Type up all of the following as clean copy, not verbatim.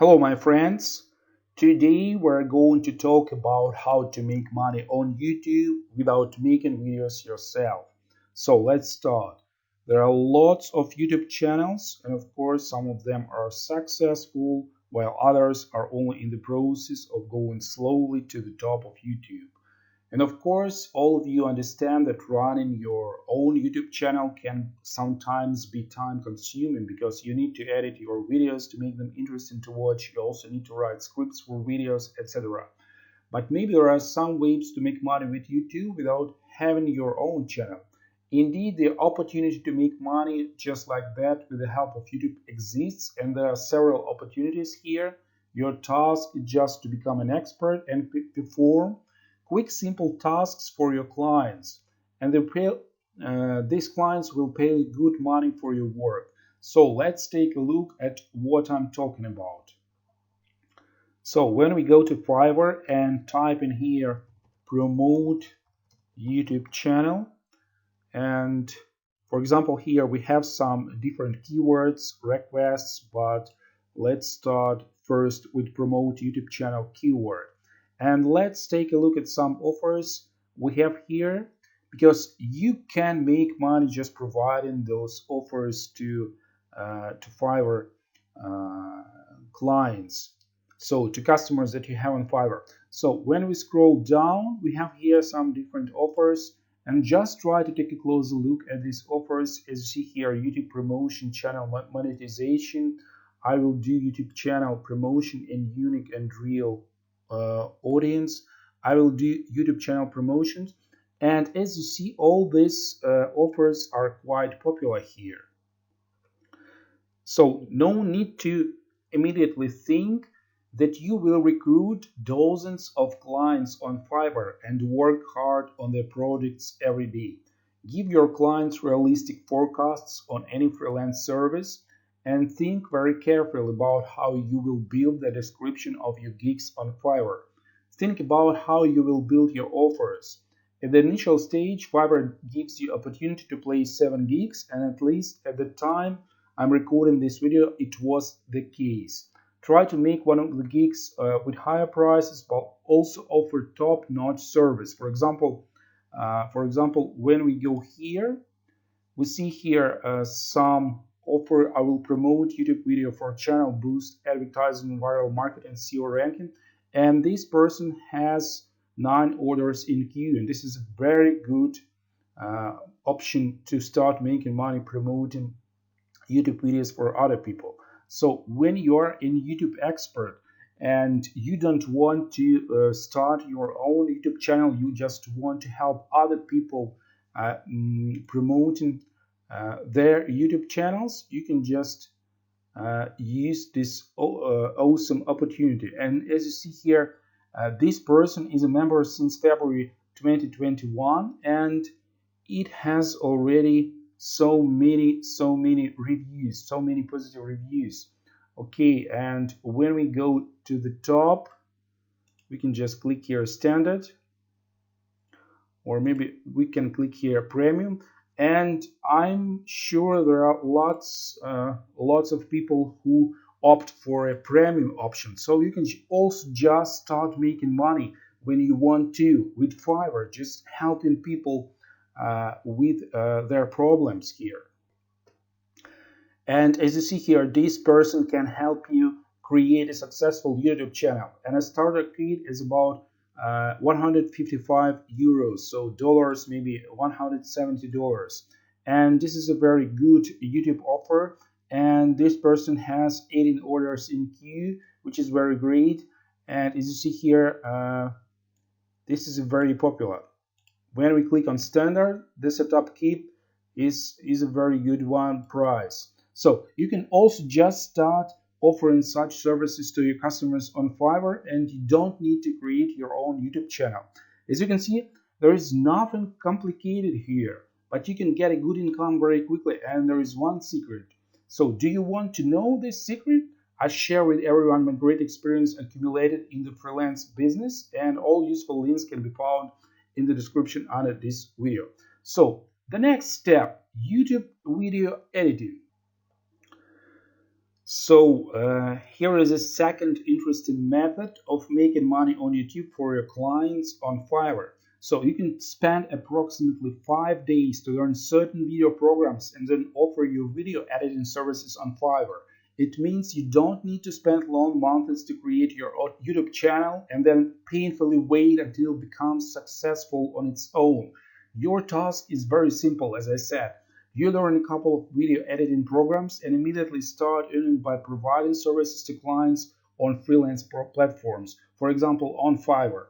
Hello, my friends. Today we're going to talk about how to make money on YouTube without making videos yourself. So let's start. There are lots of YouTube channels, and of course, some of them are successful, while others are only in the process of going slowly to the top of YouTube. And of course, all of you understand that running your own YouTube channel can sometimes be time consuming because you need to edit your videos to make them interesting to watch. You also need to write scripts for videos, etc. But maybe there are some ways to make money with YouTube without having your own channel. Indeed, the opportunity to make money just like that with the help of YouTube exists, and there are several opportunities here. Your task is just to become an expert and perform quick, simple tasks for your clients, and these clients will pay good money for your work. So let's take a look at what I'm talking about. So when we go to Fiverr and type in here promote YouTube channel, and for example here we have some different keywords requests, but let's start first with promote YouTube channel keyword. And let's take a look at some offers we have here, because you can make money just providing those offers to Fiverr uh, clients, so to customers that you have on Fiverr. So when we scroll down, we have here some different offers, and just try to take a closer look at these offers. As you see here, YouTube promotion, channel monetization. I will do YouTube channel promotion in unique and real audience. I will do YouTube channel promotions, and as you see, all these offers are quite popular here. So no need to immediately think that you will recruit dozens of clients on Fiverr and work hard on their projects every day. Give your clients realistic forecasts on any freelance service and think very carefully about how you will build the description of your gigs on Fiverr. Think about how you will build your offers. At the initial stage, Fiverr gives you opportunity to place 7 gigs, and at least at the time I'm recording this video, it was the case. Try to make one of the gigs with higher prices, but also offer top-notch service. For example, when we go here, we see here some offer. I will promote YouTube video for channel boost, advertising, viral market, and SEO ranking. And this person has 9 orders in queue, and this is a very good option to start making money promoting YouTube videos for other people. So when you're a YouTube expert and you don't want to start your own YouTube channel, you just want to help other people promoting their YouTube channels, you can just use this awesome opportunity. And as you see here, this person is a member since February 2021, and it has already so many reviews, so many positive reviews. Okay, and when we go to the top, we can just click here standard, or maybe we can click here premium, and I'm sure there are lots of people who opt for a premium option. So you can also just start making money when you want to with Fiverr, just helping people with their problems here. And as you see here, this person can help you create a successful YouTube channel. And a starter kit is about 155 euros, so dollars maybe $170. And this is a very good YouTube offer. And this person has 18 orders in queue, which is very great. And as you see here, this is very popular. When we click on standard, the setup kit is a very good one price. So you can also just start offering such services to your customers on Fiverr, and you don't need to create your own YouTube channel. As you can see, there is nothing complicated here, but you can get a good income very quickly, and there is one secret. So do you want to know this secret? I share with everyone my great experience accumulated in the freelance business, and all useful links can be found in the description under this video. So the next step, YouTube video editing. So here is a second interesting method of making money on YouTube for your clients on Fiverr. So you can spend approximately 5 days to learn certain video programs and then offer your video editing services on Fiverr. It means you don't need to spend long months to create your own YouTube channel and then painfully wait until it becomes successful on its own. Your task is very simple, as I said. You learn a couple of video editing programs and immediately start earning by providing services to clients on freelance platforms, for example, on Fiverr.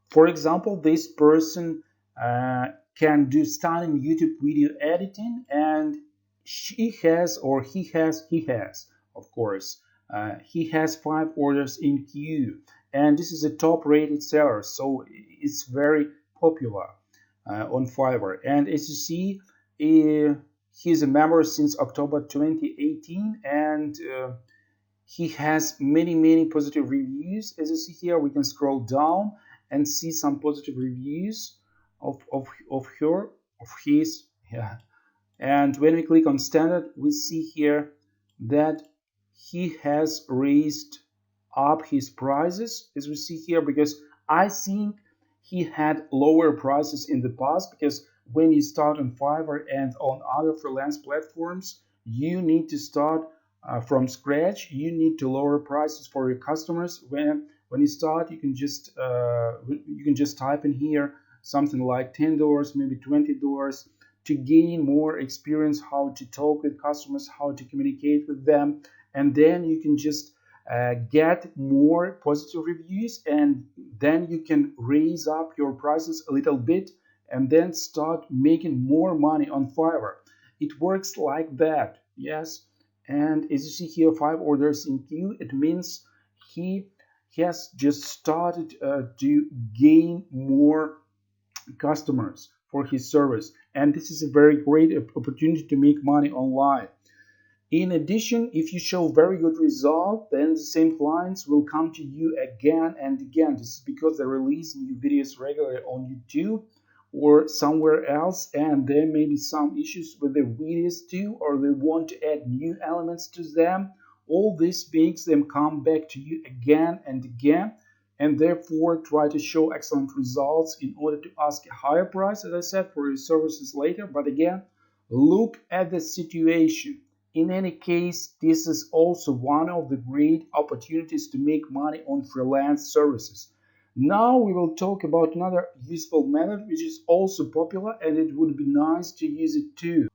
For example, this person can do stunning YouTube video editing, and he has, of course, he has 5 orders in queue, and this is a top-rated seller, so it's very popular on Fiverr. And as you see, he's a member since October 2018, and he has many positive reviews. As you see here, we can scroll down and see some positive reviews of her, of his. Yeah. And when we click on standard, we see here that he has raised up his prices, as we see here, because I think he had lower prices in the past, because when you start on Fiverr and on other freelance platforms, you need to start from scratch. You need to lower prices for your customers. When you start, you can just type in here something like $10, maybe $20, to gain more experience how to talk with customers, how to communicate with them, and then you can just get more positive reviews, and then you can raise up your prices a little bit and then start making more money on Fiverr. It works like that, yes. And as you see here, 5 orders in queue, it means he has just started to gain more customers for his service, and this is a very great opportunity to make money online. In addition, if you show very good result, then the same clients will come to you again and again. This is because they release new videos regularly on YouTube or somewhere else, and there may be some issues with the videos too, or they want to add new elements to them. All this makes them come back to you again and again, and therefore try to show excellent results in order to ask a higher price, as I said, for your services later. But again, look at the situation. In any case, this is also one of the great opportunities to make money on freelance services. Now we will talk about another useful method which is also popular, and it would be nice to use it too.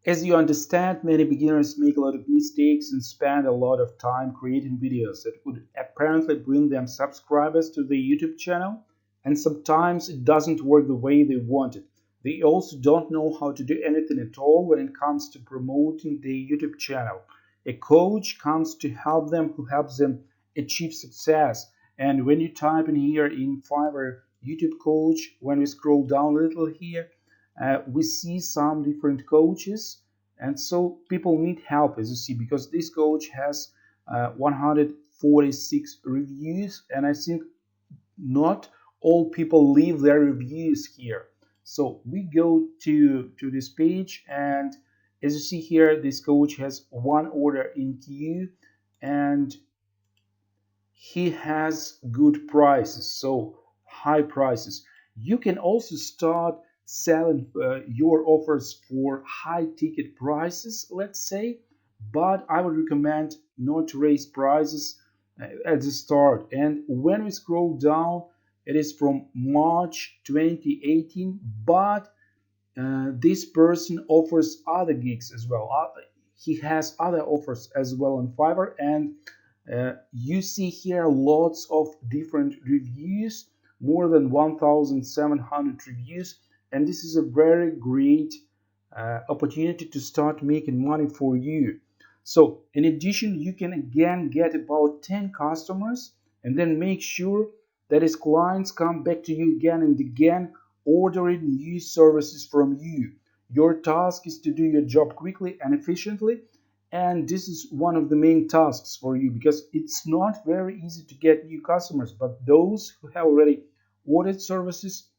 As you understand, many beginners make a lot of mistakes and spend a lot of time creating videos that would apparently bring them subscribers to their YouTube channel, and sometimes it doesn't work the way they want it. They also don't know how to do anything at all when it comes to promoting their YouTube channel. A coach comes to help them, who helps them achieve success. And when you type in here in Fiverr YouTube coach, when we scroll down a little here, we see some different coaches, and so people need help, as you see, because this coach has 146 reviews, and I think not all people leave their reviews here. So we go to this page, and as you see here, this coach has 1 order in queue, and he has good prices, so high prices. You can also start selling your offers for high ticket prices, let's say, but I would recommend not to raise prices at the start. And when we scroll down, it is from March 2018, but this person offers other gigs as well. He has other offers as well on Fiverr, and you see here lots of different reviews, more than 1,700 reviews, and this is a very great opportunity to start making money for you. So in addition, you can again get about 10 customers and then make sure that his clients come back to you again and again, ordering new services from you. Your task is to do your job quickly and efficiently, and this is one of the main tasks for you, because it's not very easy to get new customers, but those who have already ordered services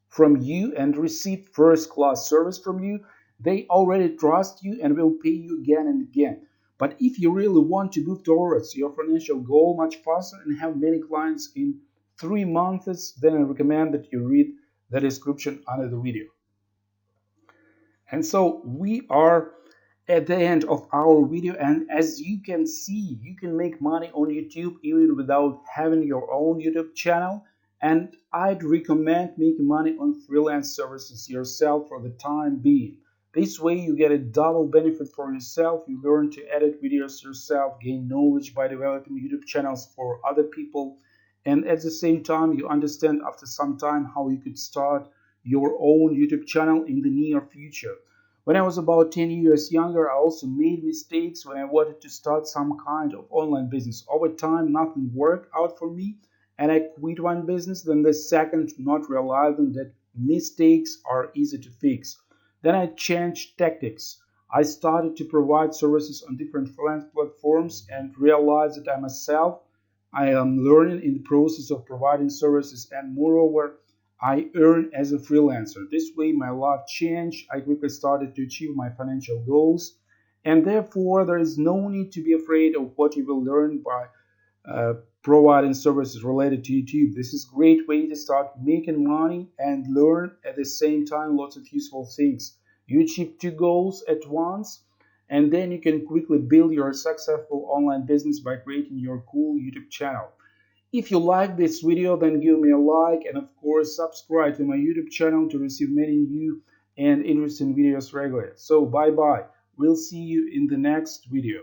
from you and received first class service from you, They already trust you and will pay you again and again. But if you really want to move towards your financial goal much faster and have many clients in 3 months, then I recommend that you read the description under the video. And so we are at the end of our video, and as you can see, you can make money on YouTube even without having your own YouTube channel. And I'd recommend making money on freelance services yourself for the time being. This way you get a double benefit for yourself. You learn to edit videos yourself, gain knowledge by developing YouTube channels for other people, and at the same time you understand after some time how you could start your own YouTube channel in the near future. When I was about 10 years younger, I also made mistakes when I wanted to start some kind of online business. Over time, nothing worked out for me, and I quit one business, then the second, not realizing that mistakes are easy to fix. Then I changed tactics. I started to provide services on different freelance platforms and realized that I am learning in the process of providing services, and moreover, I earn as a freelancer. This way, my life changed. I quickly started to achieve my financial goals, and therefore, there is no need to be afraid of what you will learn by uh, providing services related to YouTube. This is a great way to start making money and learn at the same time lots of useful things. You achieve two goals at once, and then you can quickly build your successful online business by creating your cool YouTube channel. If you like this video, then give me a like, and of course subscribe to my YouTube channel to receive many new and interesting videos regularly. So bye bye. We'll see you in the next video.